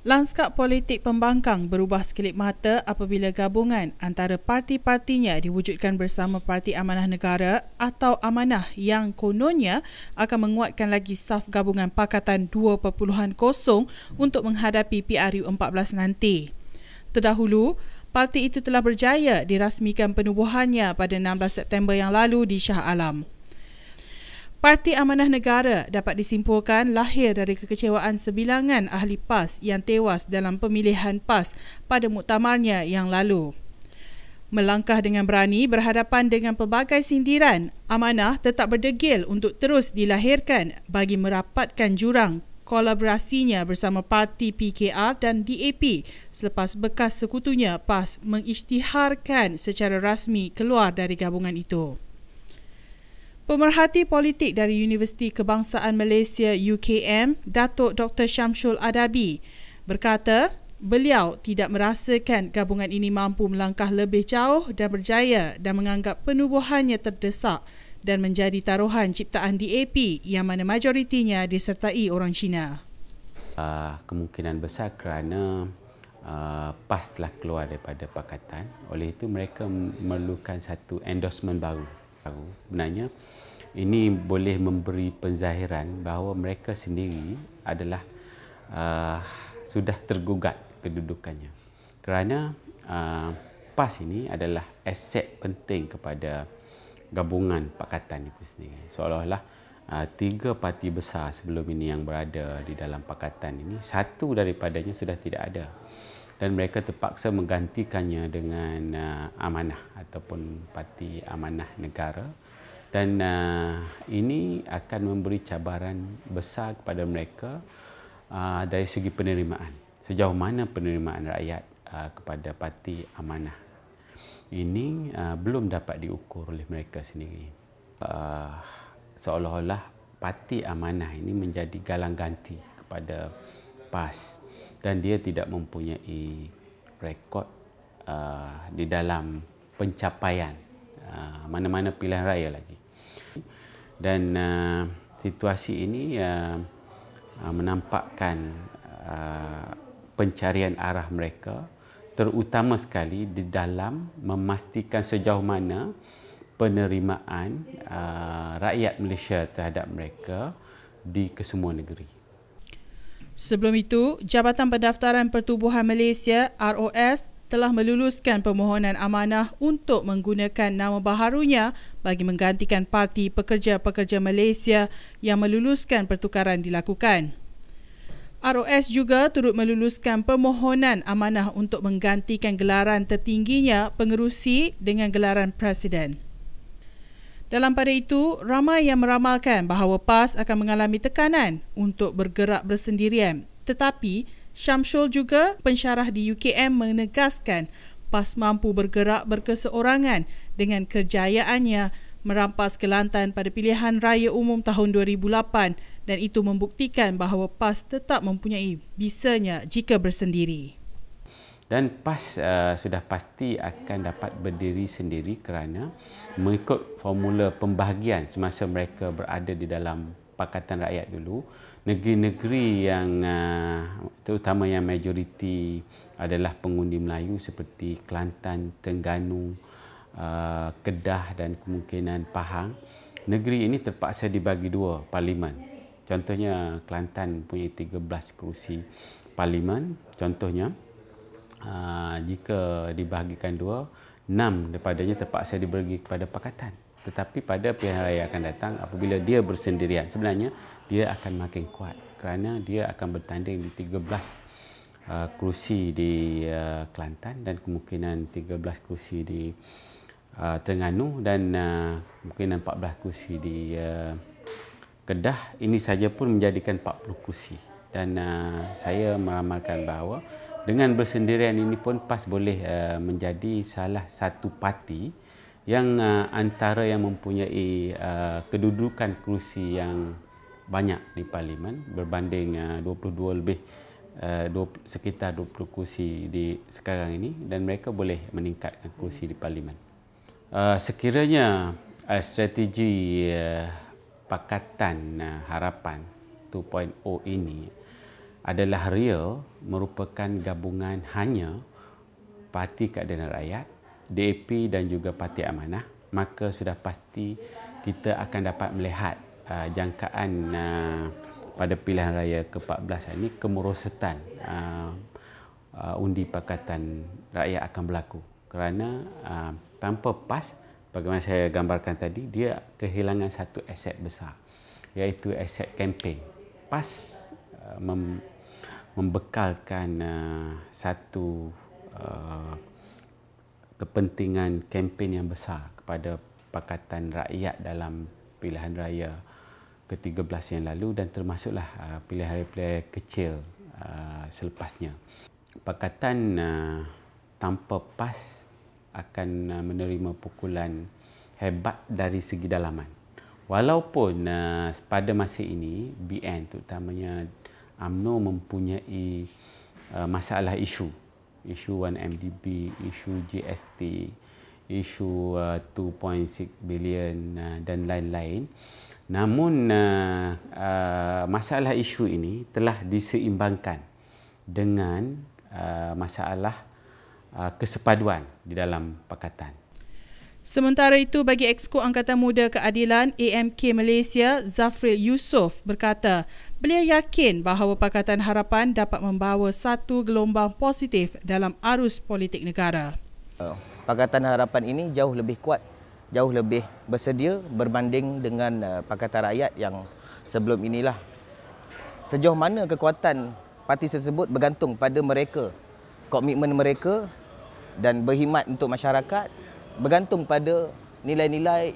Lanskap politik pembangkang berubah sekelip mata apabila gabungan antara parti-partinya diwujudkan bersama Parti Amanah Negara atau Amanah yang kononnya akan menguatkan lagi saf gabungan Pakatan 2.0 untuk menghadapi PRU 14 nanti. Terdahulu, parti itu telah berjaya dirasmikan penubuhannya pada 16 September yang lalu di Shah Alam. Parti Amanah Negara dapat disimpulkan lahir dari kekecewaan sebilangan ahli PAS yang tewas dalam pemilihan PAS pada muktamarnya yang lalu. Melangkah dengan berani berhadapan dengan pelbagai sindiran, Amanah tetap berdegil untuk terus dilahirkan bagi merapatkan jurang kolaborasinya bersama parti PKR dan DAP selepas bekas sekutunya PAS mengisytiharkan secara rasmi keluar dari gabungan itu. Pemerhati politik dari Universiti Kebangsaan Malaysia UKM, Datuk Dr. Syamsul Adabi, berkata beliau tidak merasakan gabungan ini mampu melangkah lebih jauh dan berjaya dan menganggap penubuhannya terdesak dan menjadi taruhan ciptaan DAP yang mana majoritinya disertai orang Cina. Kemungkinan besar kerana PAS telah keluar daripada pakatan, oleh itu mereka memerlukan satu endorsement baru. Sebenarnya ini boleh memberi penzahiran bahawa mereka sendiri adalah sudah tergugat kedudukannya, kerana PAS ini adalah aset penting kepada gabungan pakatan itu sendiri. Seolah-olah tiga parti besar sebelum ini yang berada di dalam pakatan ini, satu daripadanya sudah tidak ada dan mereka terpaksa menggantikannya dengan Amanah ataupun Parti Amanah Negara, dan ini akan memberi cabaran besar kepada mereka dari segi penerimaan. Sejauh mana penerimaan rakyat kepada Parti Amanah ini belum dapat diukur oleh mereka sendiri. Seolah-olah Parti Amanah ini menjadi galang ganti kepada PAS dan dia tidak mempunyai rekod di dalam pencapaian mana-mana pilihan raya lagi. Dan situasi ini menampakkan pencarian arah mereka, terutama sekali di dalam memastikan sejauh mana penerimaan rakyat Malaysia terhadap mereka di kesemua negeri. Sebelum itu, Jabatan Pendaftaran Pertubuhan Malaysia (ROS) telah meluluskan permohonan Amanah untuk menggunakan nama baharunya bagi menggantikan Parti Pekerja-Pekerja Malaysia yang meluluskan pertukaran dilakukan. ROS juga turut meluluskan permohonan Amanah untuk menggantikan gelaran tertingginya pengerusi dengan gelaran Presiden. Dalam pada itu, ramai yang meramalkan bahawa PAS akan mengalami tekanan untuk bergerak bersendirian. Tetapi, Syamsul juga pensyarah di UKM menegaskan PAS mampu bergerak berkeseorangan dengan kerjayaannya merampas Kelantan pada pilihan raya umum tahun 2008 dan itu membuktikan bahawa PAS tetap mempunyai bisanya jika bersendiri. Dan PAS sudah pasti akan dapat berdiri sendiri kerana mengikut formula pembahagian semasa mereka berada di dalam Pakatan Rakyat dulu, negeri-negeri yang terutama yang majoriti adalah pengundi Melayu seperti Kelantan, Terengganu, Kedah dan kemungkinan Pahang, negeri ini terpaksa dibagi dua parlimen. Contohnya Kelantan punya 13 kerusi parlimen, contohnya. Jika dibahagikan dua, 6 daripadanya terpaksa diberi kepada pakatan. Tetapi pada pilihan raya akan datang, apabila dia bersendirian, sebenarnya dia akan makin kuat kerana dia akan bertanding di 13 kerusi di Kelantan dan kemungkinan 13 kerusi di Terengganu dan kemungkinan 14 kerusi di Kedah. Ini saja pun menjadikan 40 kerusi. Dan saya meramalkan bahawa dengan bersendirian ini pun PAS boleh menjadi salah satu parti yang antara yang mempunyai kedudukan kerusi yang banyak di parlimen berbanding 22 lebih sekitar 20 kerusi di sekarang ini, dan mereka boleh meningkatkan kerusi di parlimen. Sekiranya Strategi Pakatan Harapan 2.0 ini adalah real merupakan gabungan hanya Parti Keadilan Rakyat, DAP dan juga Parti Amanah, maka sudah pasti kita akan dapat melihat jangkaan pada pilihan raya ke-14 ini kemerosotan undi Pakatan Rakyat akan berlaku. Kerana tanpa PAS, bagaimana saya gambarkan tadi, dia kehilangan satu aset besar, iaitu aset kempen. PAS membekalkan satu kepentingan kempen yang besar kepada Pakatan Rakyat dalam pilihan raya ke-13 yang lalu dan termasuklah pilihan raya kecil selepasnya. Pakatan tanpa PAS akan menerima pukulan hebat dari segi dalaman. Walaupun pada masa ini BN terutamanya UMNO mempunyai masalah isu 1MDB, isu GST, isu 2.6 bilion dan lain-lain. Namun masalah isu ini telah diseimbangkan dengan masalah kesepaduan di dalam pakatan. Sementara itu, bagi Exco Angkatan Muda Keadilan AMK Malaysia, Zafril Yusof berkata, beliau yakin bahawa Pakatan Harapan dapat membawa satu gelombang positif dalam arus politik negara. Pakatan Harapan ini jauh lebih kuat, jauh lebih bersedia berbanding dengan Pakatan Rakyat yang sebelum inilah. Sejauh mana kekuatan parti tersebut bergantung pada mereka, komitmen mereka dan berkhidmat untuk masyarakat bergantung pada nilai-nilai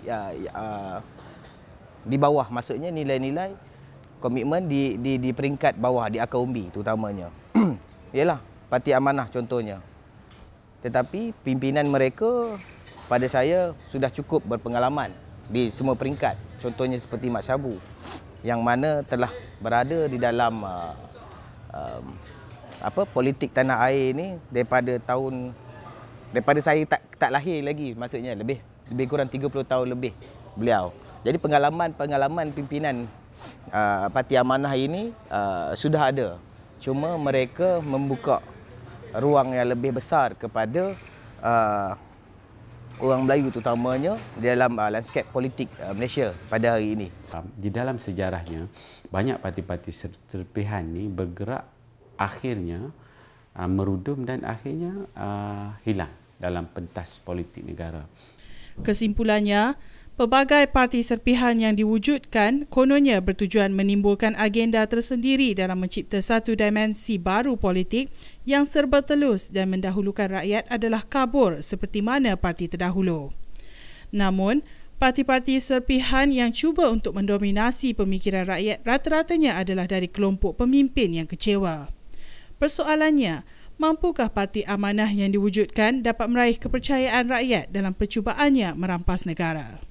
di bawah, maksudnya nilai-nilai komitmen di peringkat bawah, di akar umbi terutamanya. Ialah Parti Amanah contohnya. Tetapi pimpinan mereka pada saya sudah cukup berpengalaman di semua peringkat. Contohnya seperti Mat Sabu yang mana telah berada di dalam politik tanah air ini daripada saya tak lahir lagi, maksudnya lebih kurang 30 tahun lebih beliau. Jadi pengalaman pimpinan Parti Amanah ini sudah ada. Cuma mereka membuka ruang yang lebih besar kepada orang Melayu terutamanya di dalam landscape politik Malaysia pada hari ini. Di dalam sejarahnya, banyak parti-parti serpihan ni bergerak akhirnya merudum dan akhirnya hilang dalam pentas politik negara. Kesimpulannya, pelbagai parti serpihan yang diwujudkan kononnya bertujuan menimbulkan agenda tersendiri dalam mencipta satu dimensi baru politik yang serba telus dan mendahulukan rakyat adalah kabur seperti mana parti terdahulu. Namun, parti-parti serpihan yang cuba untuk mendominasi pemikiran rakyat rata-ratanya adalah dari kelompok pemimpin yang kecewa. Persoalannya, mampukah Parti Amanah yang diwujudkan dapat meraih kepercayaan rakyat dalam percubaannya merampas negara?